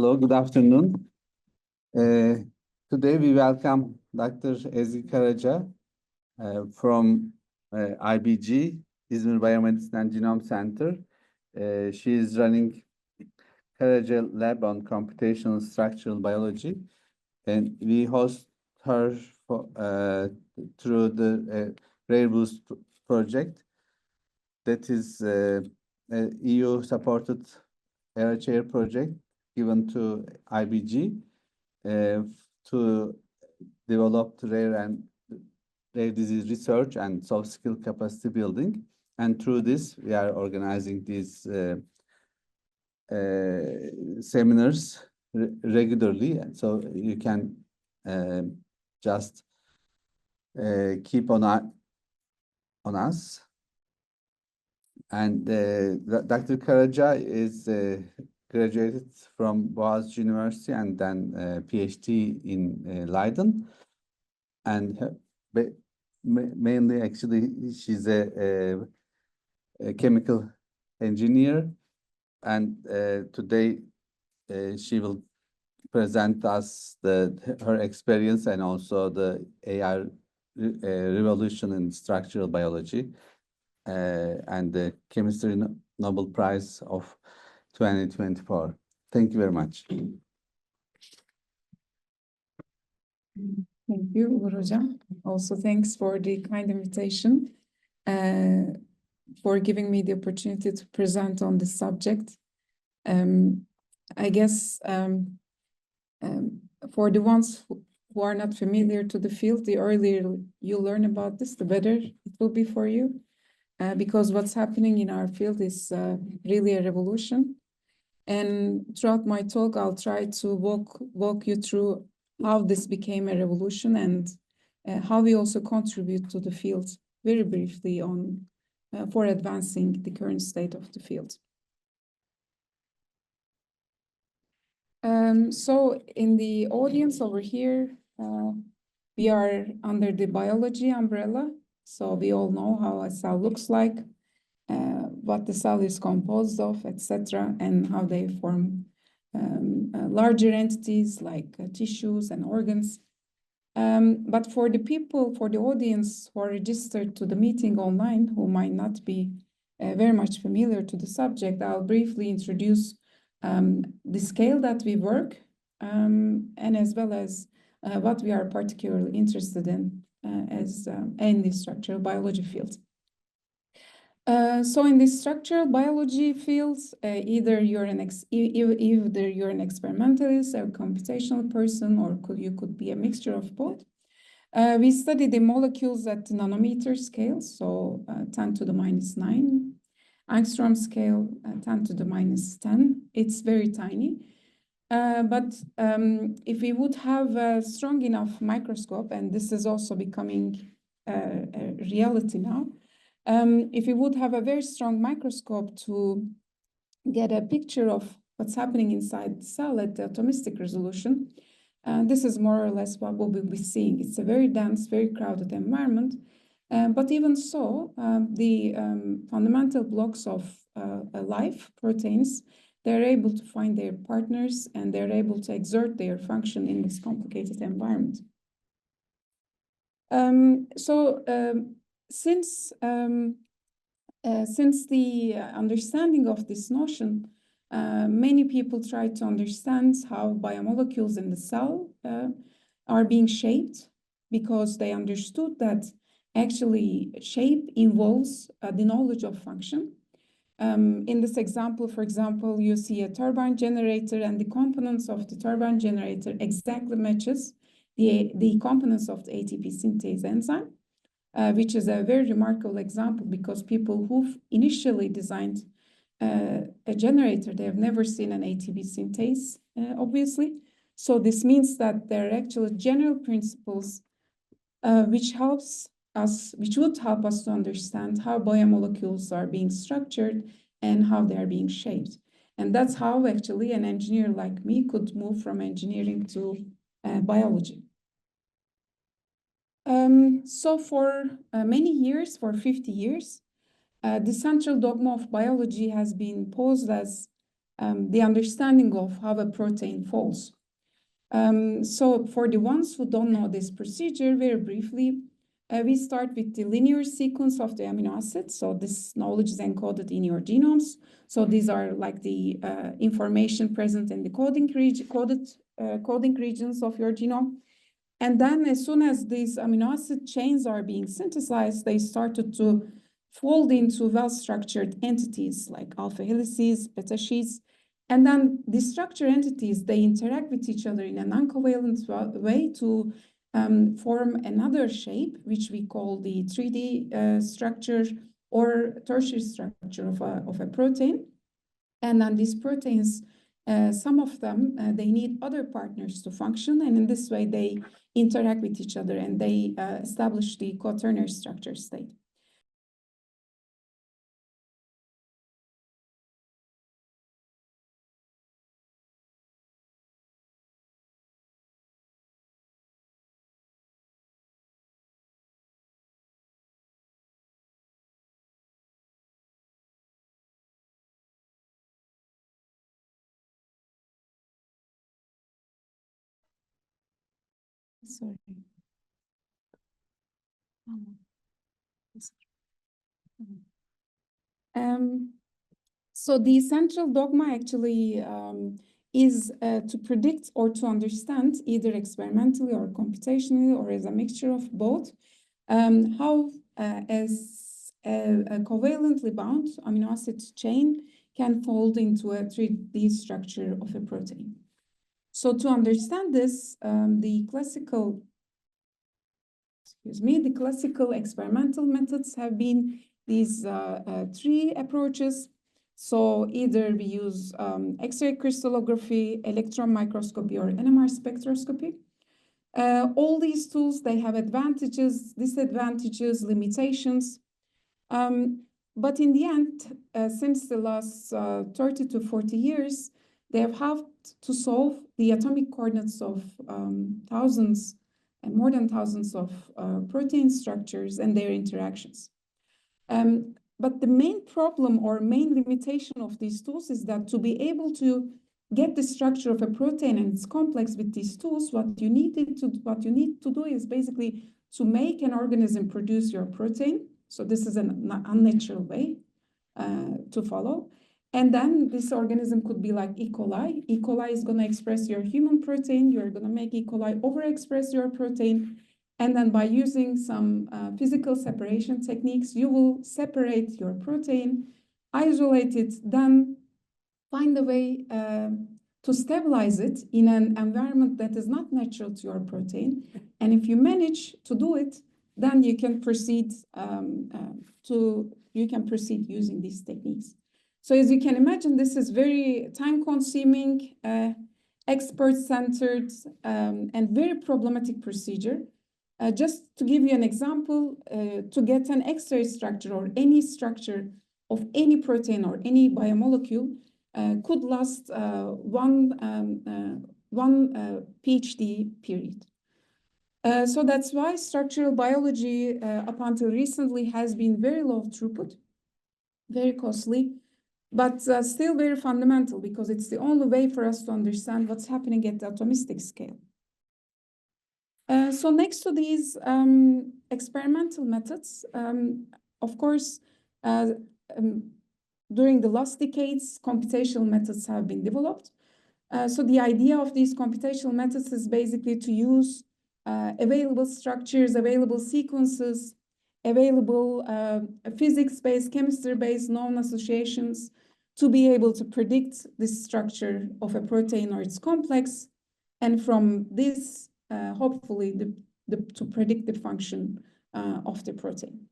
Hello, good afternoon. Today we welcome Dr. Ezgi Karaca from IBG, İzmir Biomedicine and Genome Center. She is running Karaca Lab on Computational Structural Biology, and we host her through the Rare Boost project that is EU-supported Era Chair project given to IBG to develop rare disease research and soft skill capacity building. And through this, we are organizing these seminars regularly. And so you can just keep on us. And Dr. Karaca is graduated from Boğaziçi University and then PhD in Leiden. And mainly, actually, she's a chemical engineer. And today she will present us her experience and also the AI revolution in structural biology. And the Chemistry Nobel Prize of 2024. Thank you very much. Thank you, Uğur Hocam. Also, thanks for the kind invitation, for giving me the opportunity to present on this subject. I guess for the ones who are not familiar to the field, the earlier you learn about this, the better it will be for you. Because what's happening in our field is really a revolution. And throughout my talk, I'll try to walk you through how this became a revolution and how we also contribute to the field very briefly on for advancing the current state of the field. So in the audience over here, we are under the biology umbrella. So we all know how a cell looks like, what the cell is composed of, etc., and how they form larger entities like tissues and organs. But for the people, for the audience who are registered to the meeting online, who might not be very much familiar to the subject, I'll briefly introduce the scale that we work, and as well as what we are particularly interested in in the structural biology field. So in the structural biology fields, either you're an experimentalist, a computational person, or you could be a mixture of both. We study the molecules at the nanometer scale, so 10 to the minus 9, angstrom scale, 10 to the minus 10. It's very tiny. But if we would have a strong enough microscope, and this is also becoming a reality now, if we would have a very strong microscope to get a picture of what's happening inside the cell at the atomistic resolution, this is more or less what we'll be seeing. It's a very dense, very crowded environment. But even so, the fundamental blocks of life, proteins, they're able to find their partners and they're able to exert their function in this complicated environment. Since the understanding of this notion, many people try to understand how biomolecules in the cell are being shaped, because they understood that actually shape involves the knowledge of function. In this example, for example, you see a turbine generator, and the components of the turbine generator exactly matches the components of the ATP synthase enzyme, which is a very remarkable example, because people who've initially designed a generator, they have never seen an ATP synthase, obviously. So this means that there are actually general principles which would help us to understand how biomolecules are being structured and how they are being shaped. And that's how actually an engineer like me could move from engineering to biology. So for many years, for 50 years, the central dogma of biology has been posed as the understanding of how a protein folds. So for the ones who don't know this procedure, very briefly, we start with the linear sequence of the amino acids. So this knowledge is encoded in your genomes. So these are like the information present in the coding regions of your genome. And then as soon as these amino acid chains are being synthesized, they started to fold into well-structured entities like alpha helices, beta sheets. And then these structured entities, they interact with each other in a non-covalent way to form another shape, which we call the 3D structure or tertiary structure of a protein. And then these proteins, some of them, they need other partners to function. And in this way, they interact with each other and they establish the quaternary structure state. Sorry. So the central dogma actually is to predict or to understand, either experimentally or computationally or as a mixture of both, how as a covalently bound amino acid chain can fold into a 3D structure of a protein. So to understand this, the classical experimental methods have been these three approaches. So either we use X-ray crystallography, electron microscopy, or NMR spectroscopy. All these tools, they have advantages, disadvantages, limitations. But in the end, since the last 30 to 40 years, they have had to solve the atomic coordinates of thousands and more than thousands of protein structures and their interactions. But the main problem or main limitation of these tools is that to be able to get the structure of a protein and its complex with these tools, what you need to do is basically to make an organism produce your protein. So this is an unnatural way to follow. And then this organism could be like E. coli. E. coli is going to express your human protein. You're going to make E. coli overexpress your protein. And then by using some physical separation techniques, you will separate your protein, isolate it, then find a way to stabilize it in an environment that is not natural to your protein. And if you manage to do it, then you can proceed using these techniques. So as you can imagine, this is very time-consuming, expert-centered, and very problematic procedure. Just to give you an example, to get an X-ray structure or any structure of any protein or any biomolecule could last one PhD period. So that's why structural biology up until recently has been very low throughput, very costly, but still very fundamental because it's the only way for us to understand what's happening at the atomistic scale. So next to these experimental methods, of course, during the last decades, computational methods have been developed. So the idea of these computational methods is basically to use available structures, available sequences, available physics-based, chemistry-based known associations to be able to predict the structure of a protein or its complex. And from this, hopefully, to predict the function of the protein.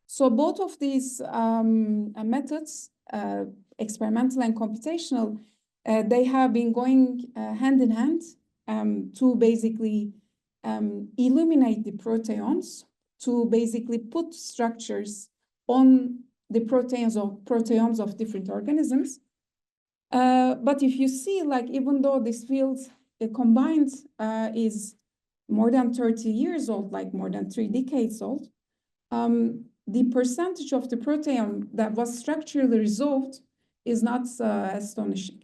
So both of these methods, experimental and computational, they have been going hand in hand to basically illuminate the proteomes, to basically put structures on the proteomes of different organisms. But if you see, like, even though this field combined is more than 30 years old, like more than 3 decades old, the percentage of the proteome that was structurally resolved is not astonishing,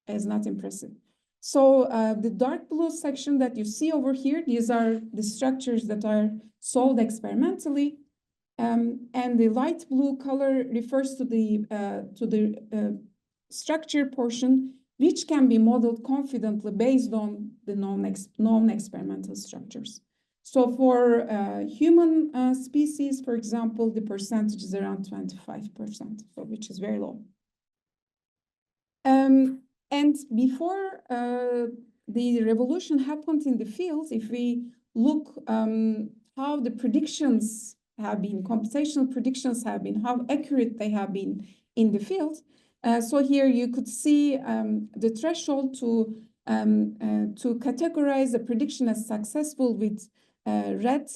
is not impressive. So the dark blue section that you see over here, these are the structures that are solved experimentally. And the light blue color refers to the structure portion, which can be modeled confidently based on the known experimental structures. So for human species, for example, the percentage is around 25%, so which is very low. And before the revolution happened in the field, if we look how the predictions have been, computational predictions have been, how accurate they have been in the field. So here you could see the threshold to categorize a prediction as successful with red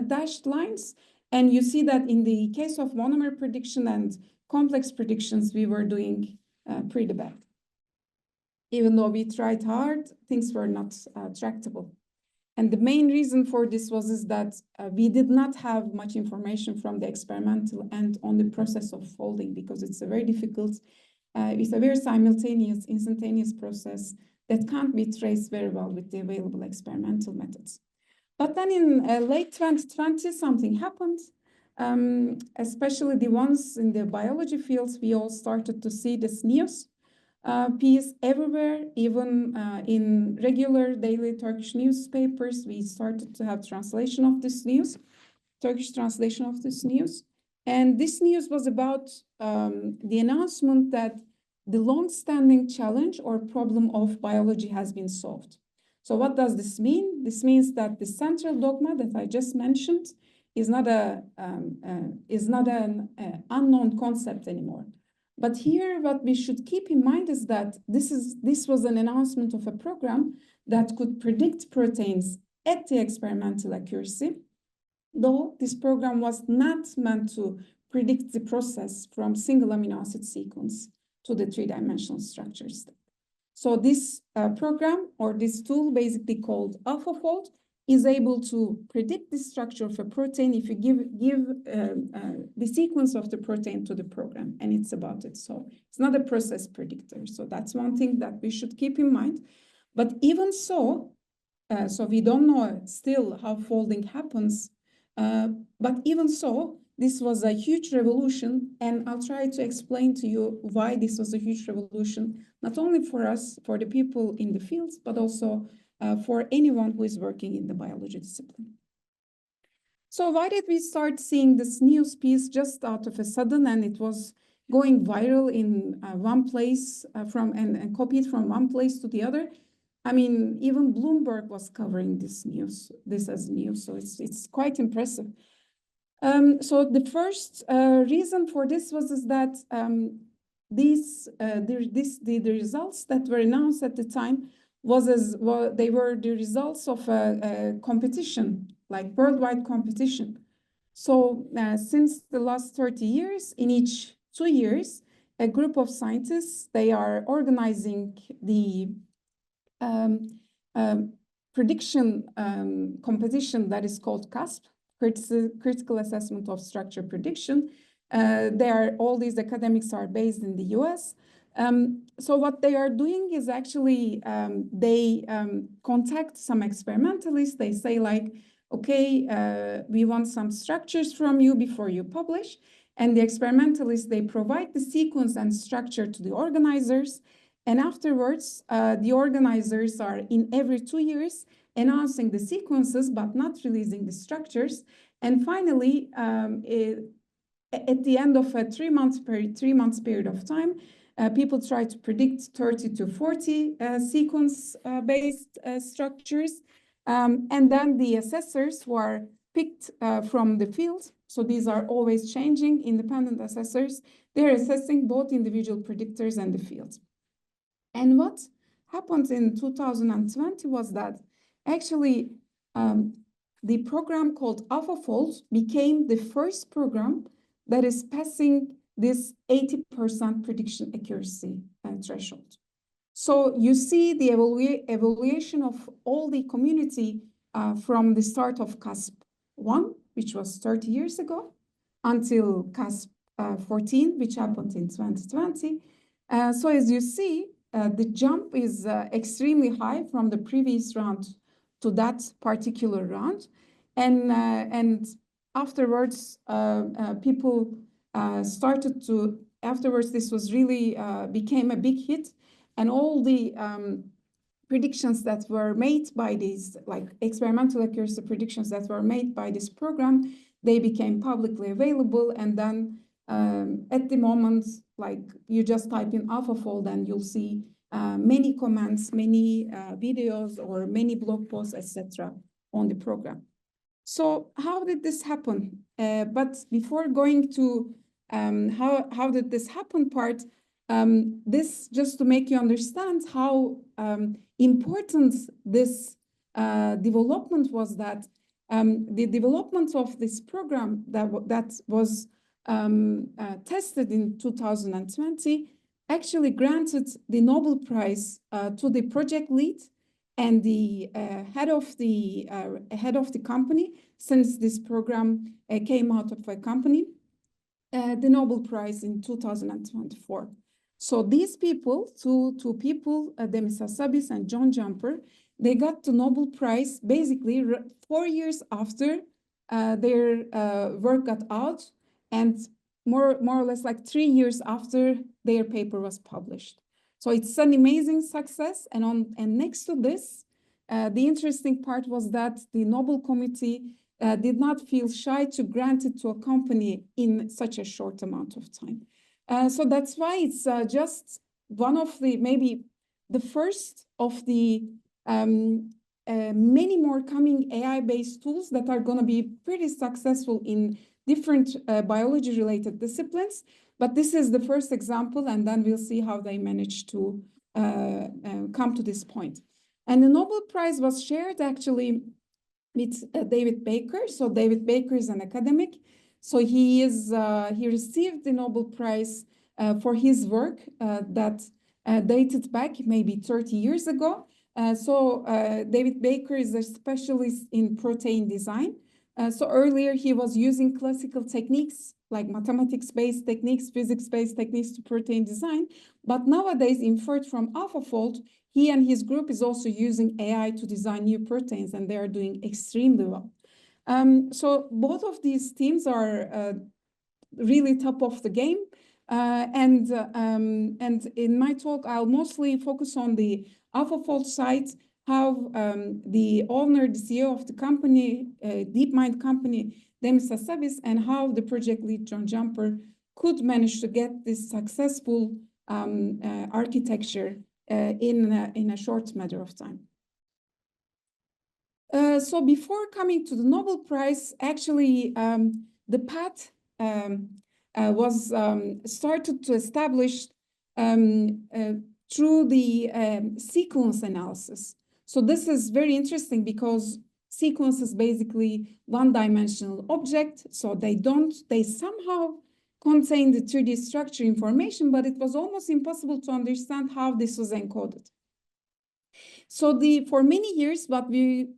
dashed lines. And you see that in the case of monomer prediction and complex predictions, we were doing pretty bad. Even though we tried hard, things were not tractable. And the main reason for this was that we did not have much information from the experimental end on the process of folding, because it's a very difficult, it's a very simultaneous, instantaneous process that can't be traced very well with the available experimental methods. But then in late 2020, something happened. Especially the ones in the biology fields, we all started to see this news piece everywhere, even in regular daily Turkish newspapers. We started to have translation of this news, Turkish translation of this news. And this news was about the announcement that the long-standing challenge or problem of biology has been solved. So what does this mean? This means that the central dogma that I just mentioned is not an unknown concept anymore. But here, what we should keep in mind is that this was an announcement of a program that could predict proteins at the experimental accuracy, though this program was not meant to predict the process from single amino acid sequence to the three-dimensional structures. So this program, or this tool, basically called AlphaFold, is able to predict the structure of a protein if you give the sequence of the protein to the program, and it's about it. So it's not a process predictor. So that's one thing that we should keep in mind. But even so, so we don't know still how folding happens, but even so, this was a huge revolution, and I'll try to explain to you why this was a huge revolution, not only for us, for the people in the fields, but also for anyone who is working in the biology discipline. So why did we start seeing this news piece just out of a sudden, and it was going viral in one place and copied from one place to the other? I mean, even Bloomberg was covering this as news, so it's quite impressive. So the first reason for this was that the results that were announced at the time they were the results of a competition, like worldwide competition. So since the last 30 years, in each 2 years, a group of scientists, they are organizing the prediction competition that is called CASP, Critical Assessment of Structure Prediction. All these academics are based in the US. So what they are doing is actually they contact some experimentalists. They say like, okay, we want some structures from you before you publish. And the experimentalists, they provide the sequence and structure to the organizers. And afterwards, the organizers are in every 2 years announcing the sequences, but not releasing the structures. And finally, at the end of a 3 months period of time, people try to predict 30 to 40 sequence-based structures. And then the assessors who are picked from the field, so these are always changing independent assessors, they're assessing both individual predictors and the field. And what happened in 2020 was that actually the program called AlphaFold became the first program that is passing this 80% prediction accuracy threshold. So you see the evaluation of all the community from the start of CASP-1, which was 30 years ago, until CASP-14, which happened in 2020. So as you see, the jump is extremely high from the previous round to that particular round. And afterwards, people started to, afterwards, this was really became a big hit. And all the predictions that were made by these, like experimental accuracy predictions that were made by this program, they became publicly available. And then at the moment, like you just type in AlphaFold and you'll see many comments, many videos, or many blog posts, etc. on the program. So how did this happen? But before going to how did this happen part, this just to make you understand how important this development was, that the development of this program that was tested in 2020 actually granted the Nobel Prize to the project lead and the head of the company, since this program came out of a company, the Nobel Prize in 2024. So these people, two people, Demis Hassabis and John Jumper, they got the Nobel Prize basically 4 years after their work got out, and more or less like 3 years after their paper was published. So it's an amazing success. And next to this, the interesting part was that the Nobel Committee did not feel shy to grant it to a company in such a short amount of time. So that's why it's just one of the, maybe the first of the many more coming AI-based tools that are going to be pretty successful in different biology-related disciplines. But this is the first example, and then we'll see how they managed to come to this point. And the Nobel Prize was shared actually with David Baker. So David Baker is an academic. So he received the Nobel Prize for his work that dated back maybe 30 years ago. David Baker is a specialist in protein design. So earlier he was using classical techniques like mathematics-based techniques, physics-based techniques to protein design. But nowadays, inferred from AlphaFold, he and his group is also using AI to design new proteins, and they are doing extremely well. So both of these teams are really top of the game. And in my talk, I'll mostly focus on the AlphaFold side, how the owner, the CEO of the company, DeepMind company, Demis Hassabis, and how the project lead, John Jumper, could manage to get this successful architecture in a short matter of time. So before coming to the Nobel Prize, actually, the path was started to establish through the sequence analysis. So this is very interesting because sequence is basically one-dimensional object. So they somehow contain the 3D structure information, but it was almost impossible to understand how this was encoded. So for many years, what we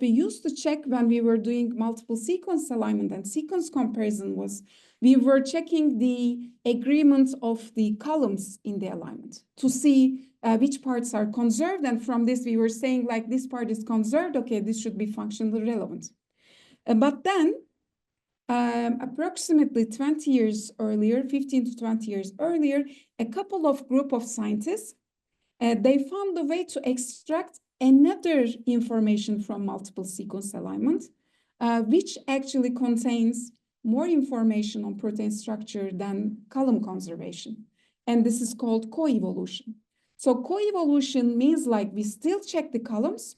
used to check when we were doing multiple sequence alignment and sequence comparison was we were checking the agreement of the columns in the alignment to see which parts are conserved. And from this, we were saying like this part is conserved. Okay, this should be functionally relevant. But then approximately 20 years earlier, 15 to 20 years earlier, a couple of group of scientists, they found a way to extract another information from multiple sequence alignment, which actually contains more information on protein structure than column conservation. And this is called coevolution. So coevolution means like we still check the columns,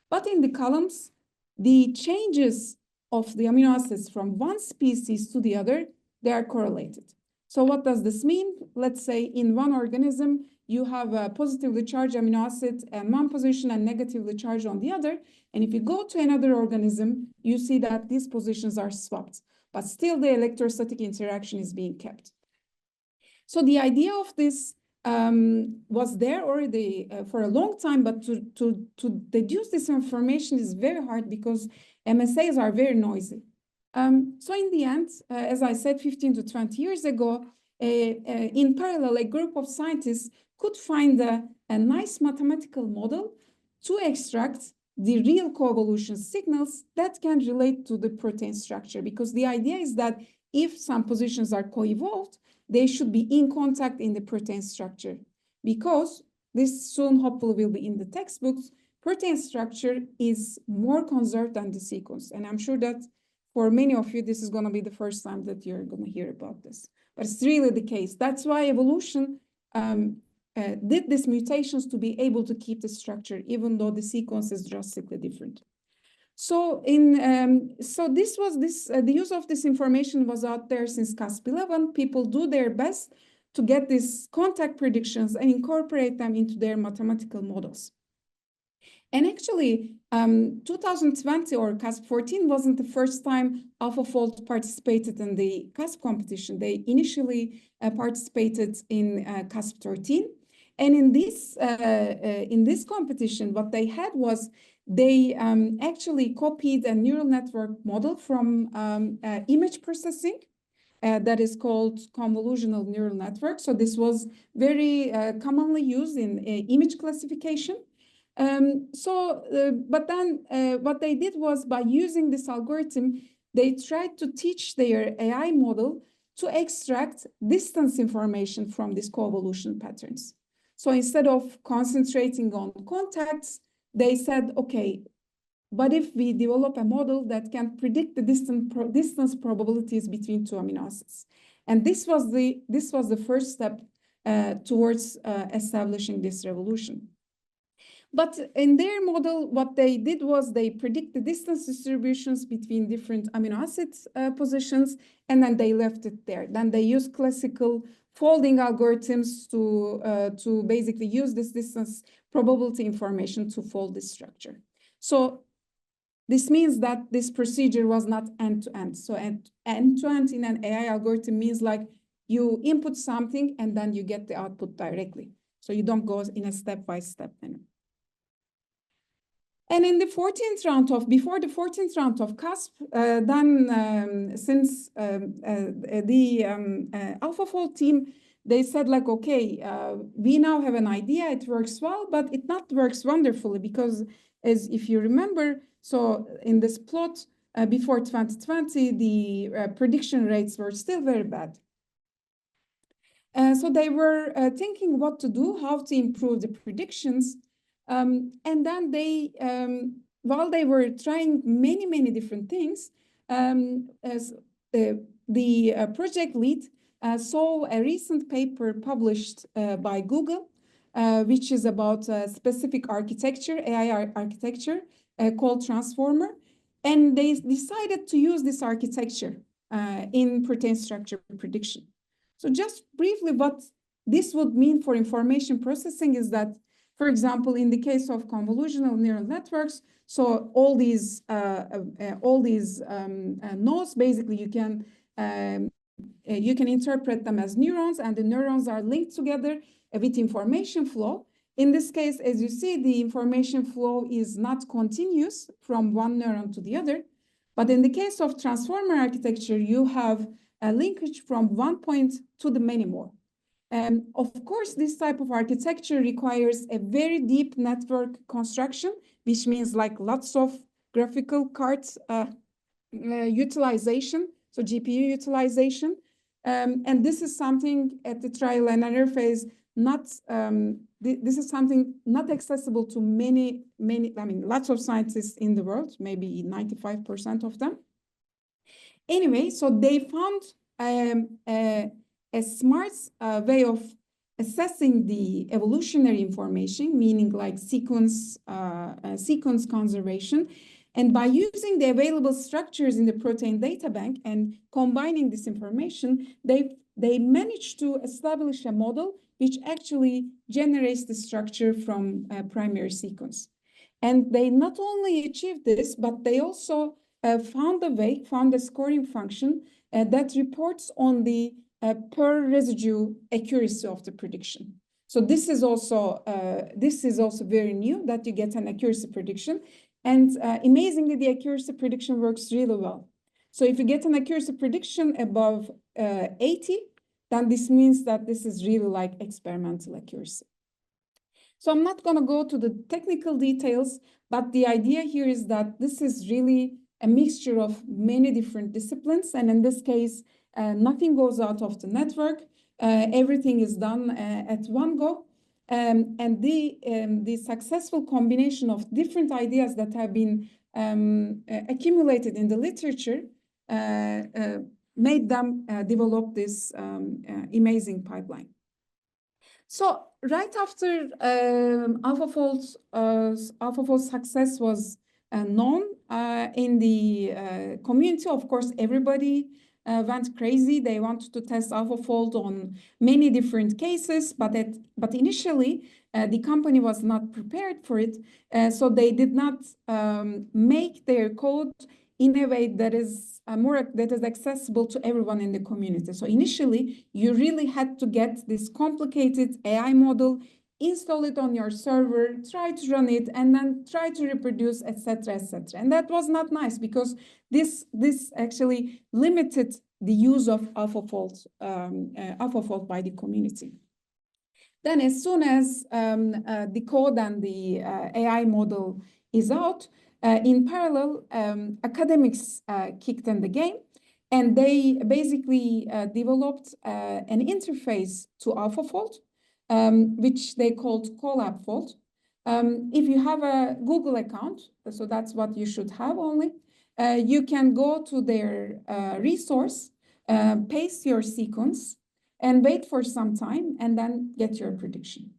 but in the columns, the changes of the amino acids from one species to the other, they are correlated. So what does this mean? Let's say in one organism, you have a positively charged amino acid at one position and negatively charged on the other. And if you go to another organism, you see that these positions are swapped, but still the electrostatic interaction is being kept. So the idea of this was there already for a long time, but to deduce this information is very hard because MSAs are very noisy. So in the end, as I said, 15 to 20 years ago, in parallel, a group of scientists could find a nice mathematical model to extract the real coevolution signals that can relate to the protein structure. Because the idea is that if some positions are co-evolved, they should be in contact in the protein structure. Because this soon hopefully will be in the textbooks, protein structure is more conserved than the sequence. And I'm sure that for many of you, this is going to be the first time that you're going to hear about this. But it's really the case. That's why evolution did these mutations to be able to keep the structure, even though the sequence is drastically different. So the use of this information was out there since CASP11. People do their best to get these contact predictions and incorporate them into their mathematical models. And actually, 2020 or CASP14 wasn't the first time AlphaFold participated in the CASP competition. They initially participated in CASP13. And in this competition, what they had was they actually copied a neural network model from image processing that is called convolutional neural network. So this was very commonly used in image classification. But then what they did was, by using this algorithm, they tried to teach their AI model to extract distance information from these coevolution patterns. So instead of concentrating on contacts, they said, okay, but if we develop a model that can predict the distance probabilities between two amino acids. And this was the first step towards establishing this revolution. But in their model, what they did was they predict the distance distributions between different amino acid positions, and then they left it there. Then they used classical folding algorithms to basically use this distance probability information to fold this structure. So this means that this procedure was not end-to-end. So end-to-end in an AI algorithm means like you input something and then you get the output directly. So you don't go in a step-by-step manner. And in the 14th round before the 14th round of CASP, since the AlphaFold team, they said like, okay, we now have an idea, it works well, but it not works wonderfully because, as if you remember, so in this plot before 2020, the prediction rates were still very bad. So they were thinking what to do, how to improve the predictions. And then they, while they were trying many different things, as the project lead saw a recent paper published by Google, which is about a specific architecture, AI architecture called Transformer. And they decided to use this architecture in protein structure prediction. So just briefly, what this would mean for information processing is that, for example, in the case of convolutional neural networks, so all these nodes, basically you can interpret them as neurons, and the neurons are linked together with information flow. In this case, as you see, the information flow is not continuous from one neuron to the other. But in the case of transformer architecture, you have a linkage from one point to the many more. Of course, this type of architecture requires a very deep network construction, which means like lots of graphical cards utilization, so GPU utilization. And this is something at the trial and error phase, this is something not accessible to many, lots of scientists in the world, maybe 95% of them. Anyway, so they found a smart way of assessing the evolutionary information, meaning like sequence conservation. And by using the available structures in the protein data bank and combining this information, they managed to establish a model which actually generates the structure from a primary sequence. And they not only achieved this, but they also found a scoring function that reports on the per residue accuracy of the prediction. So this is also very new, that you get an accuracy prediction. And amazingly, the accuracy prediction works really well. So if you get an accuracy prediction above 80, then this means that this is really like experimental accuracy. So I'm not going to go to the technical details, but the idea here is that this is really a mixture of many different disciplines. And in this case, nothing goes out of the network. Everything is done at one go. And the successful combination of different ideas that have been accumulated in the literature made them develop this amazing pipeline. So right after AlphaFold's success was known in the community, of course, everybody went crazy. They wanted to test AlphaFold on many different cases, but initially the company was not prepared for it, so they did not make their code in a way that is accessible to everyone in the community. So initially, you really had to get this complicated AI model, install it on your server, try to run it, and then try to reproduce, etc., etc. And that was not nice because this actually limited the use of AlphaFold by the community. Then, as soon as the code and the AI model is out, in parallel, academics kicked in the game, and they basically developed an interface to AlphaFold, which they called AlphaFold. If you have a Google account, so that's what you should have only, you can go to their resource, paste your sequence, and wait for some time, and then get your prediction.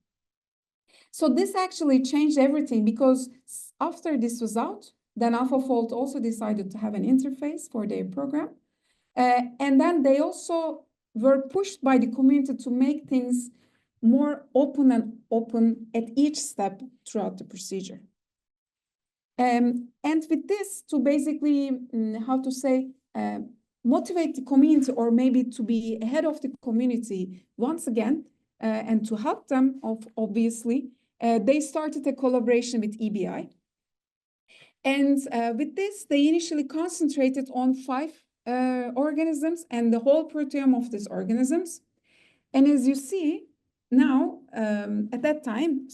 So this actually changed everything, because after this was out, then AlphaFold also decided to have an interface for their program. And then they also were pushed by the community to make things more open at each step throughout the procedure. And with this, to basically, motivate the community, or maybe to be ahead of the community once again, and to help them, obviously, they started a collaboration with EBI. And with this, they initially concentrated on 5 organisms and the whole proteome of these organisms. And as you see now, at that time,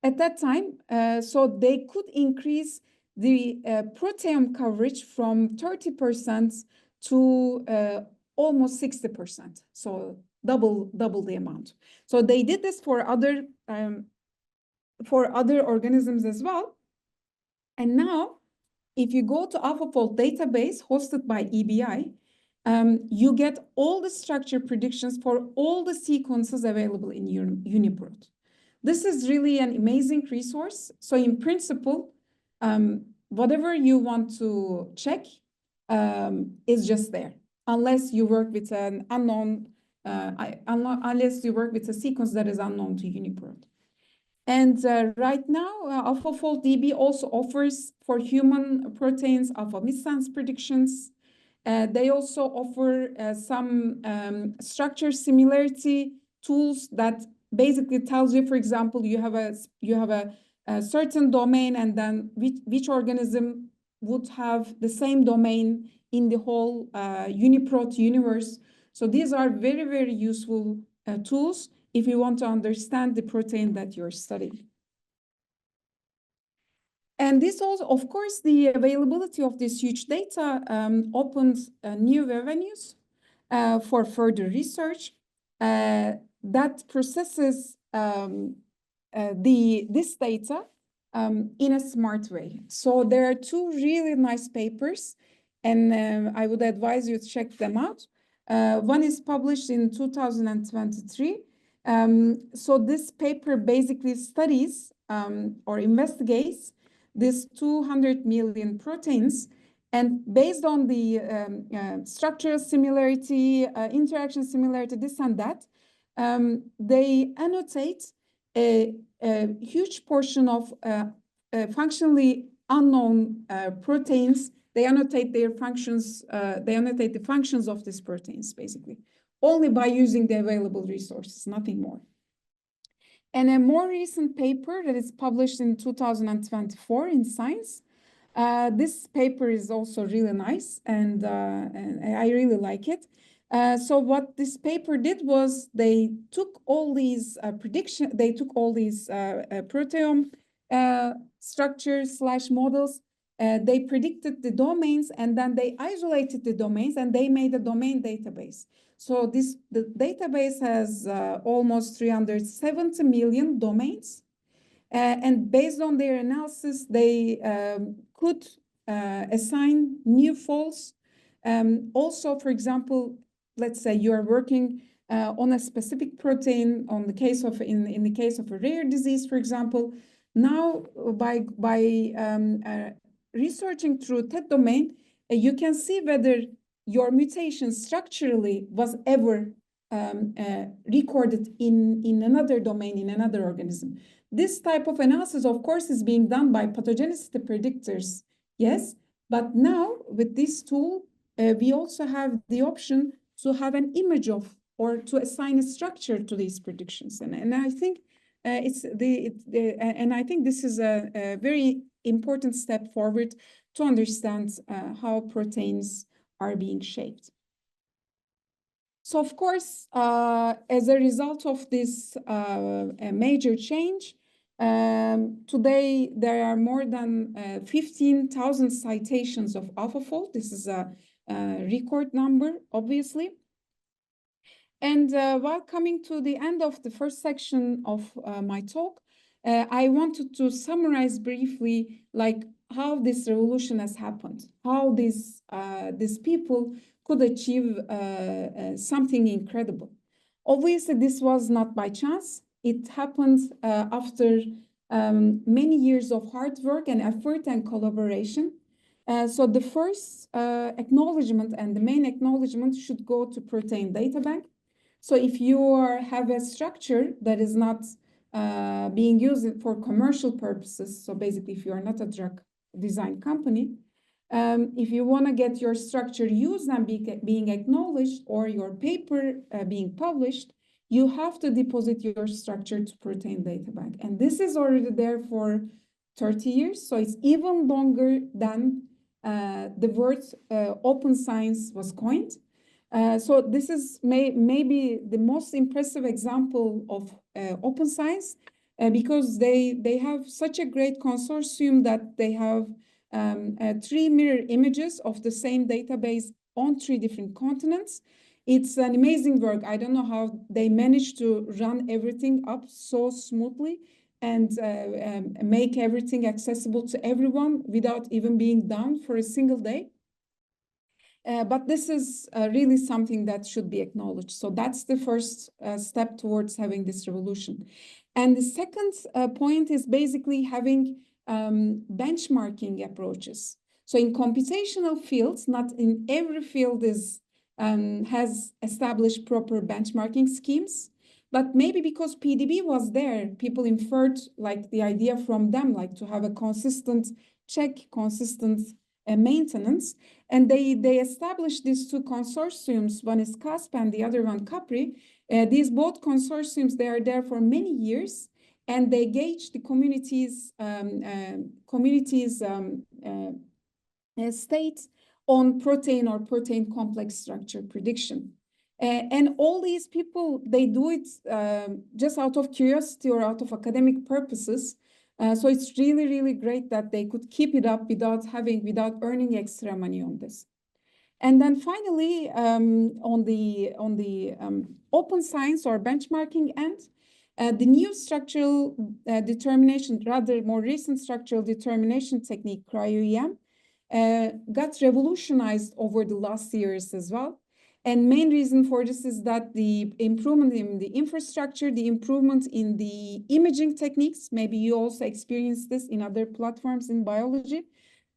at that time, so they could increase the proteome coverage from 30% to almost 60%. So double the amount. So they did this for other organisms as well. And now, if you go to AlphaFold database hosted by EBI, you get all the structure predictions for all the sequences available in UniProt. This is really an amazing resource. So in principle, whatever you want to check is just there, unless you work with an unknown, unless you work with a sequence that is unknown to UniProt. And right now, AlphaFold DB also offers for human proteins alpha missense predictions. They also offer some structure similarity tools that basically tells you, for example, you have a certain domain, and then which organism would have the same domain in the whole UniProt universe. So these are very, very useful tools if you want to understand the protein that you're studying. And this also, of course, the availability of this huge data opens new avenues for further research that processes this data in a smart way. So there are 2 really nice papers, and I would advise you to check them out. One is published in 2023. So this paper basically studies or investigates these 200 million proteins, and based on the structural similarity, interaction similarity, this and that, they annotate a huge portion of functionally unknown proteins. They annotate their functions, they annotate the functions of these proteins, basically, only by using the available resources, nothing more. And a more recent paper that is published in 2024 in Science This paper is also really nice, and I really like it. So what this paper did was they took all these proteome structures / models. They predicted the domains, and then they isolated the domains, and they made a domain database. So the database has almost 370 million domains. And based on their analysis, they could assign new faults. Also, for example, let's say you are working on a specific protein in the case of a rare disease, for example. Now, by researching through that domain, you can see whether your mutation structurally was ever recorded in another domain, in another organism. This type of analysis, of course, is being done by pathogenicity predictors, yes, but now with this tool, we also have the option to have an image of or to assign a structure to these predictions. And I think and I think this is a very important step forward to understand how proteins are being shaped. So, of course, as a result of this a major change, today there are more than 15,000 citations of AlphaFold. This is a record number, obviously. And while coming to the end of the first section of my talk, I wanted to summarize briefly like how this revolution has happened, how these people could achieve something incredible. Obviously, this was not by chance. It happened after many years of hard work and effort and collaboration. So the first acknowledgement and the main acknowledgement should go to Protein Data Bank. So if you have a structure that is not being used for commercial purposes, so basically if you are not a drug design company, if you want to get your structure used and being acknowledged or your paper being published, you have to deposit your structure to Protein Data Bank. And this is already there for 30 years. So it's even longer than the word open science was coined. So this is maybe the most impressive example of open science because they have such a great consortium that they have 3 mirror images of the same database on 3 different continents. It's an amazing work. I don't know how they managed to run everything up so smoothly and make everything accessible to everyone without even being down for a single day. But this is really something that should be acknowledged. So that's the first step towards having this revolution. And the second point is basically having benchmarking approaches. So in computational fields, not in every field has established proper benchmarking schemes. But maybe because PDB was there, people inferred like the idea from them, like to have a consistent check, consistent maintenance. And they established these 2 consortiums. One is CASP and the other one CAPRI. These both consortiums, they are there for many years, and they gauge the community's state on protein or protein complex structure prediction. And all these people, they do it just out of curiosity or out of academic purposes. So it's really, really great that they could keep it up without earning extra money on this. And then finally, on the open science or benchmarking end, the new structural determination, rather more recent structural determination technique, cryo-EM, got revolutionized over the last years as well. And main reason for this is that the improvement in the infrastructure, the improvement in the imaging techniques, maybe you also experience this in other platforms in biology.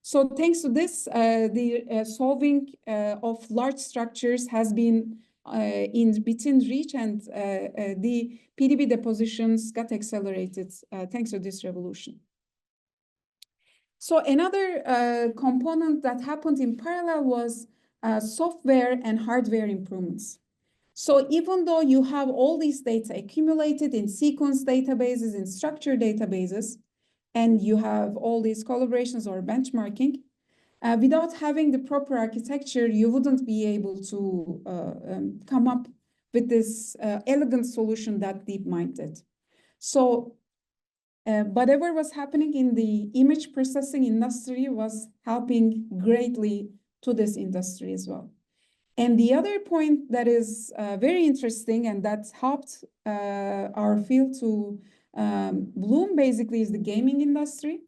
So thanks to this, the solving of large structures has been within reach, and the PDB depositions got accelerated thanks to this revolution. So another component that happened in parallel was software and hardware improvements. So even though you have all these data accumulated in sequence databases, in structure databases, and you have all these collaborations or benchmarking, without having the proper architecture, you wouldn't be able to come up with this elegant solution that DeepMind did. So whatever was happening in the image processing industry was helping greatly to this industry as well. And the other point that is very interesting and that helped our field to bloom basically is the gaming industry.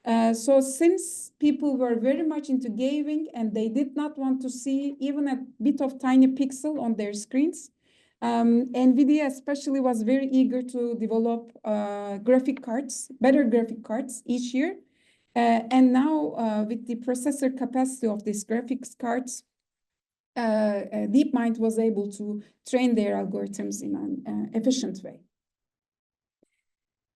So since people were very much into gaming and they did not want to see even a bit of tiny pixel on their screens, NVIDIA especially was very eager to develop graphic cards, better graphic cards each year. And now with the processor capacity of these graphics cards, DeepMind was able to train their algorithms in an efficient way.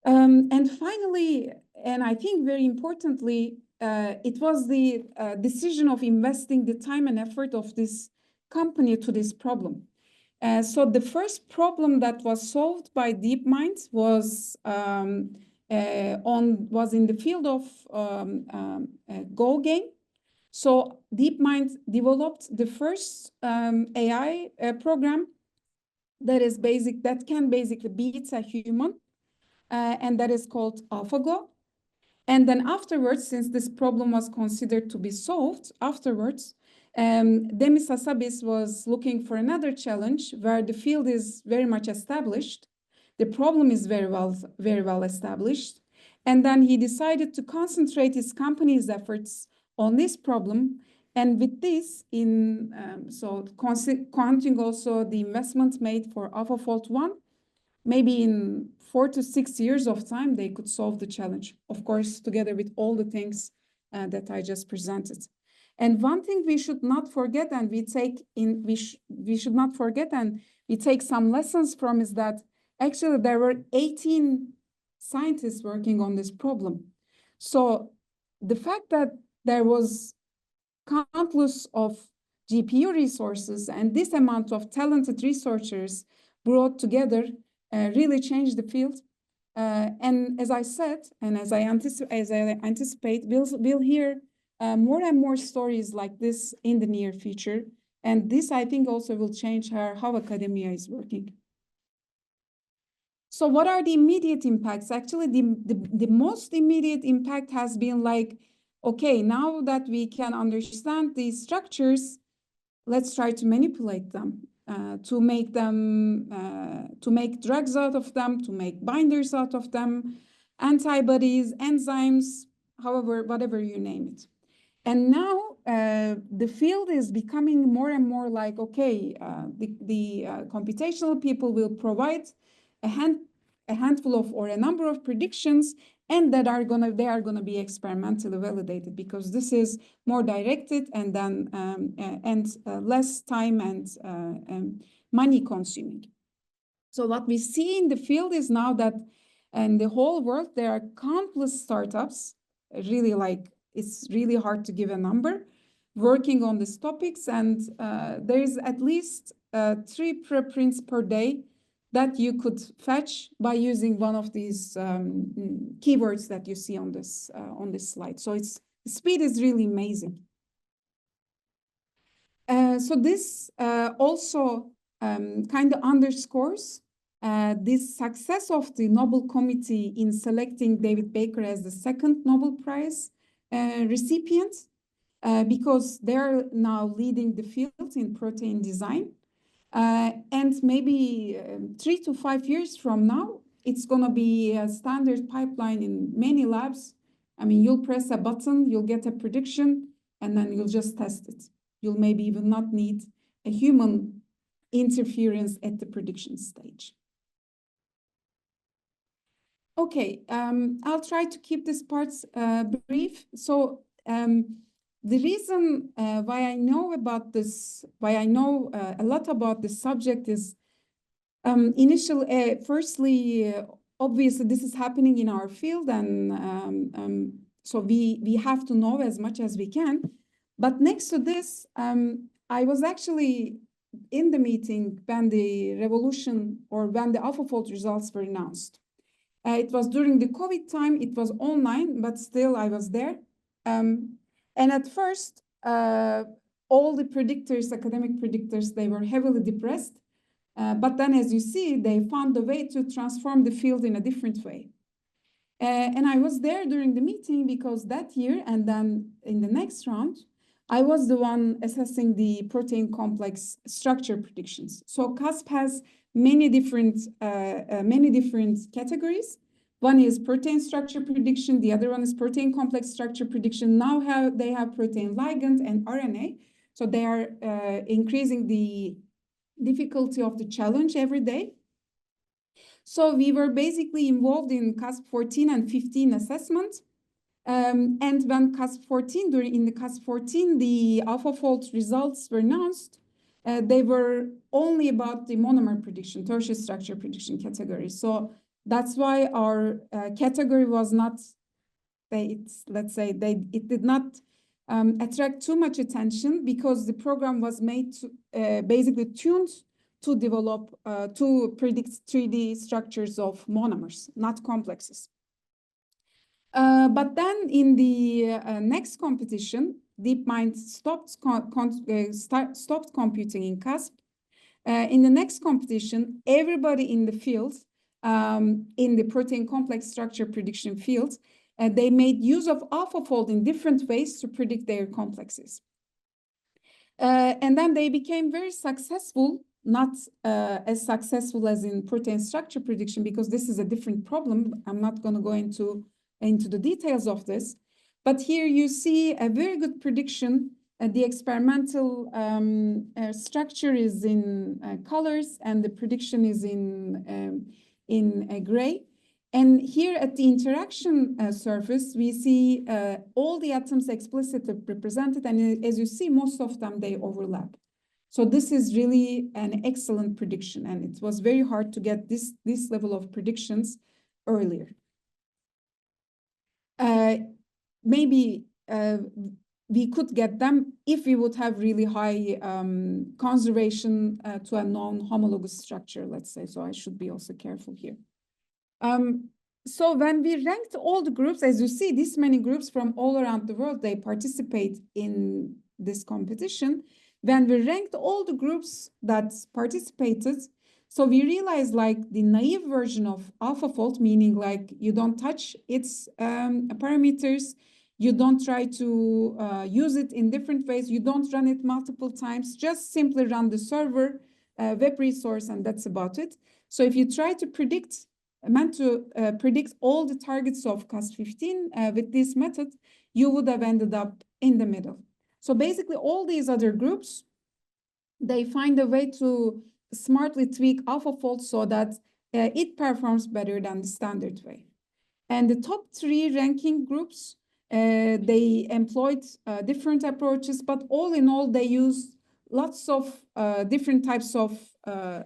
And finally, and I think very importantly, it was the decision of investing the time and effort of this company to this problem. So the first problem that was solved by DeepMind was in the field of Go game. So DeepMind developed the first AI program that can basically beat a human, and that is called AlphaGo. And then afterwards, since this problem was considered to be solved, afterwards, Demis Hassabis was looking for another challenge where the field is very much established. The problem is very well established. And then he decided to concentrate his company's efforts on this problem. And with this, counting also the investments made for AlphaFold 1, maybe in 4 to 6 years of time, they could solve the challenge, of course, together with all the things that I just presented. And one thing we should not forget, and we should not forget, and we take some lessons from, is that actually there were 18 scientists working on this problem. So the fact that there was countless of GPU resources and this amount of talented researchers brought together really changed the field. And as I said, and as I anticipate, we'll hear more and more stories like this in the near future. And this, I think, also will change how academia is working. So what are the immediate impacts? Actually, the most immediate impact has been like, okay, now that we can understand these structures, let's try to manipulate them, to make drugs out of them, to make binders out of them, antibodies, enzymes, however, whatever you name it. And now the field is becoming more and more like, okay, the computational people will provide a handful of or a number of predictions, and they are gonna be experimentally validated, because this is more directed and then less time and money consuming. So what we see in the field is now that in the whole world there are countless startups, really, like, it's really hard to give a number, working on these topics, and there is at least 3 preprints per day that you could fetch by using one of these keywords that you see on this slide. So the speed is really amazing. So this also kind of underscores this success of the Nobel Committee in selecting David Baker as the second Nobel Prize recipient, because they're now leading the field in protein design. And maybe 3 to 5 years from now, it's going to be a standard pipeline in many labs. I mean, you'll press a button, you'll get a prediction, and then you'll just test it. You'll maybe even not need a human interference at the prediction stage. Okay, I'll try to keep this part brief. So the reason why I know about this, why I know a lot about this subject is firstly, obviously this is happening in our field, and so we have to know as much as we can. But next to this, I was actually in the meeting when the AlphaFold results were announced. It was during the COVID time. It was online, but still I was there. And at first, all the predictors, academic predictors, they were heavily depressed. But then, as you see, they found a way to transform the field in a different way. And I was there during the meeting because that year, and then in the next round, I was the one assessing the protein complex structure predictions. So CASP has many different categories. One is protein structure prediction. The other one is protein complex structure prediction. Now they have protein ligand and RNA. So they are increasing the difficulty of the challenge every day. So we were basically involved in CASP 14 and 15 assessment. And when CASP 14, in the CASP 14, the AlphaFold results were announced, they were only about the monomer prediction, tertiary structure prediction category. So that's why our category was not, let's say, it did not attract too much attention because the program was made to, basically tuned to develop, to predict 3D structures of monomers, not complexes. But then in the next competition, DeepMind stopped computing in CASP. In the next competition, everybody in the field, in the protein complex structure prediction field, they made use of AlphaFold in different ways to predict their complexes. And then they became very successful, not as successful as in protein structure prediction, because this is a different problem. I'm not going to go into the details of this. But here you see a very good prediction. The experimental structure is in colors, and the prediction is in gray. And here at the interaction surface, we see all the atoms explicitly represented. And as you see, most of them, they overlap. So this is really an excellent prediction. And it was very hard to get this level of predictions earlier. Maybe we could get them if we would have really high conservation to a non-homologous structure, let's say. So I should be also careful here. So when we ranked all the groups, as you see, this many groups from all around the world, they participate in this competition. When we ranked all the groups that participated, so we realized like the naive version of AlphaFold, meaning like you don't touch its parameters, you don't try to use it in different ways, you don't run it multiple times, just simply run the server web resource, and that's about it. So if you try to predict all the targets of CASP 15 with this method, you would have ended up in the middle. So basically all these other groups, they find a way to smartly tweak AlphaFold so that it performs better than the standard way. And the top 3 ranking groups, they employed different approaches, but all in all, they use lots of different types of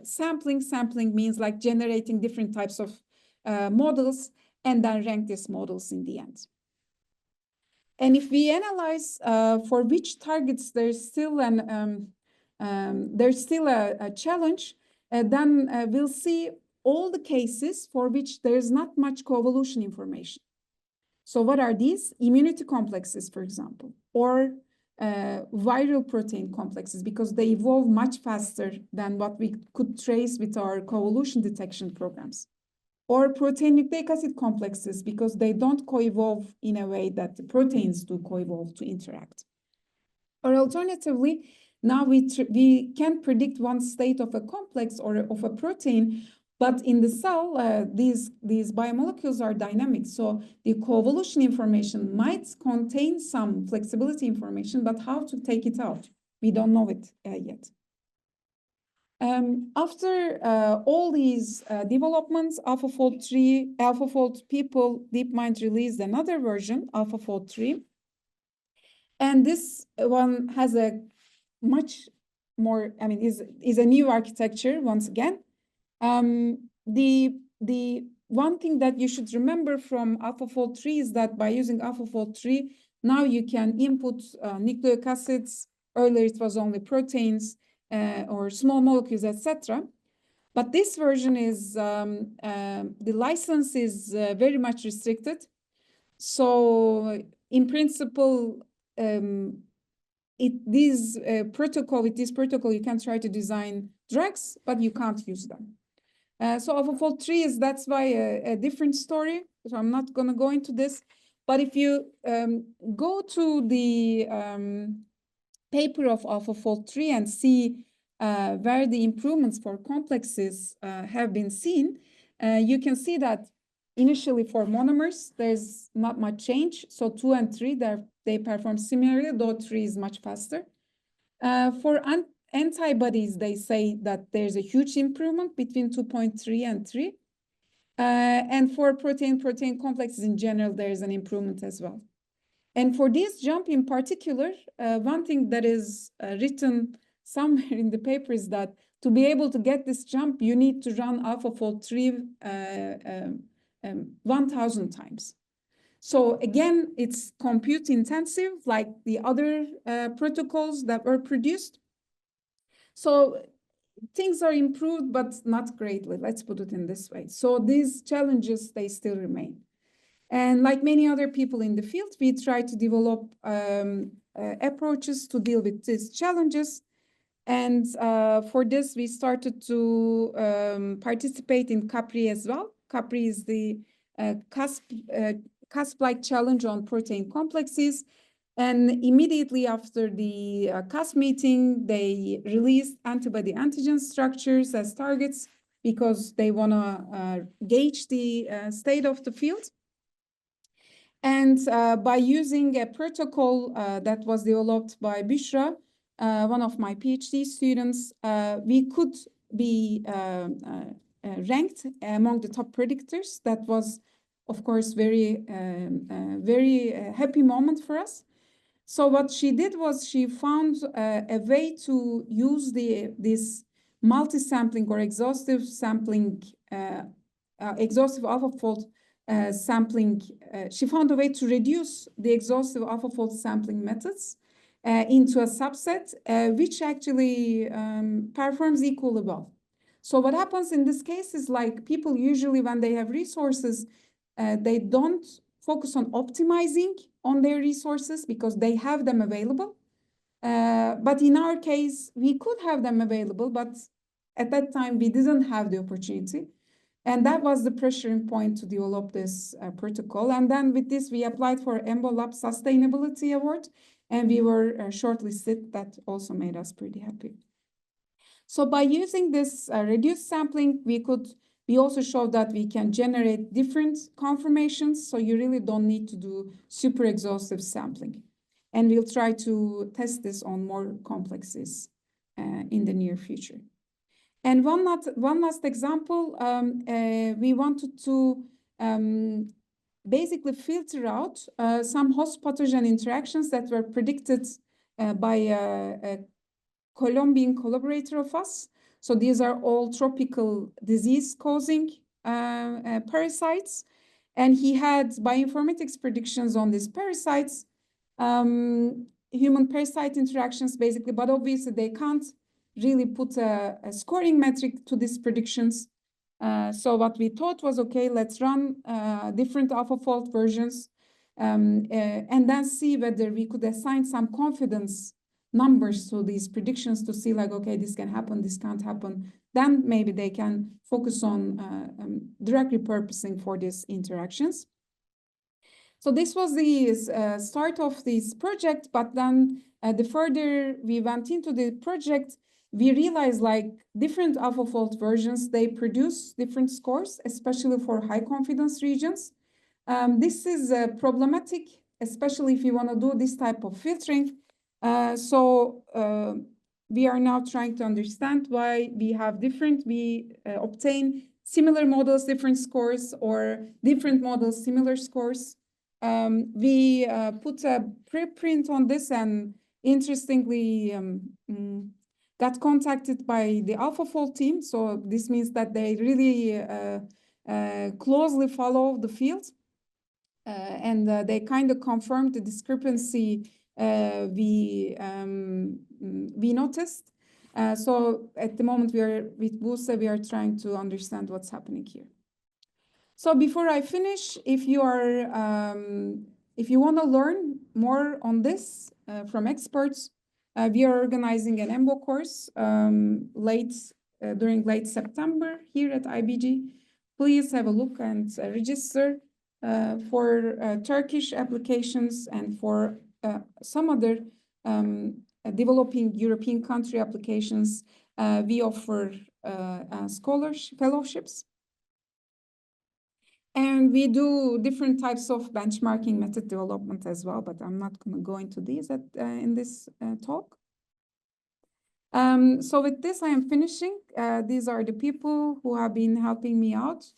sampling. Sampling means like generating different types of models and then rank these models in the end. And if we analyze for which targets there's still a challenge, then we'll see all the cases for which there's not much coevolution information. So what are these? Immunity complexes, for example, or viral protein complexes, because they evolve much faster than what we could trace with our coevolution detection programs. Or protein nucleic acid complexes, because they don't co-evolve in a way that the proteins do co-evolve to interact. Or alternatively, now we can predict one state of a complex or of a protein, but in the cell, these biomolecules are dynamic. So the coevolution information might contain some flexibility information, but how to take it out, we don't know it yet. After all these developments, AlphaFold people, DeepMind released another version, AlphaFold 3. And this one has a much more, I mean, is a new architecture once again. The one thing that you should remember from AlphaFold 3 is that by using AlphaFold 3, now you can input nucleic acids. Earlier it was only proteins or small molecules, etc. But this version is, the license is very much restricted. So in principle, with this protocol, you can try to design drugs, but you can't use them. So AlphaFold 3 is, that's why a different story. So I'm not going to go into this. But if you go to the paper of AlphaFold 3 and see where the improvements for complexes have been seen, you can see that initially for monomers, there's not much change. So 2 and 3, they perform similarly, though 3 is much faster. For antibodies, they say that there's a huge improvement between 2.3 and 3. And for protein-protein complexes in general, there's an improvement as well. And for this jump in particular, one thing that is written somewhere in the paper is that to be able to get this jump, you need to run AlphaFold 3 1,000 times. So again, it's compute intensive like the other protocols that were produced. So things are improved, but not greatly. Let's put it in this way. So these challenges, they still remain. And like many other people in the field, we try to develop approaches to deal with these challenges. And for this, we started to participate in CAPRI as well. CAPRI is the CASP-like challenge on protein complexes. And immediately after the CASP meeting, they released antibody-antigen structures as targets because they want to gauge the state of the field. And by using a protocol that was developed by Büşra, one of my PhD students, we could be ranked among the top predictors. That was, of course, very happy moment for us. So what she did was she found a way to use this multi-sampling or exhaustive sampling, exhaustive AlphaFold sampling. She found a way to reduce the exhaustive AlphaFold sampling methods into a subset, which actually performs equally well. So what happens in this case is, like, people usually, when they have resources, they don't focus on optimizing on their resources because they have them available. But in our case, we could have them available, but at that time, we didn't have the opportunity. And that was the pressuring point to develop this protocol. And then with this, we applied for EMBO Lab Sustainability Award, and we were shortlisted. That also made us pretty happy. So by using this reduced sampling, we also showed that we can generate different conformations. So you really don't need to do super exhaustive sampling. And we'll try to test this on more complexes in the near future. And one last example, we wanted to basically filter out some host pathogen interactions that were predicted by a Colombian collaborator of us. So these are all tropical disease-causing parasites. And he had bioinformatics predictions on these parasites, human parasite interactions, basically, but obviously they can't really put a scoring metric to these predictions. So what we thought was, okay, let's run different AlphaFold versions and then see whether we could assign some confidence numbers to these predictions to see, like, okay, this can happen, this can't happen. Then maybe they can focus on direct repurposing for these interactions. So this was the start of this project, but then the further we went into the project, we realized, like, different AlphaFold versions, they produce different scores, especially for high confidence regions. This is problematic, especially if you want to do this type of filtering. So we are now trying to understand why we have we obtain similar models, different scores, or different models, similar scores. We put a preprint on this, and interestingly got contacted by the AlphaFold team. So this means that they really closely follow the field. And they kind of confirmed the discrepancy we noticed. So at the moment with BUSE, we are trying to understand what's happening here. So before I finish, if you want to learn more on this from experts, we are organizing an EMBO course during late September here at IBG. Please have a look and register for Turkish applications and for some other developing European country applications. We offer fellowships. And we do different types of benchmarking method development as well, but I'm not going to go into these in this talk. So with this, I am finishing. These are the people who have been helping me out.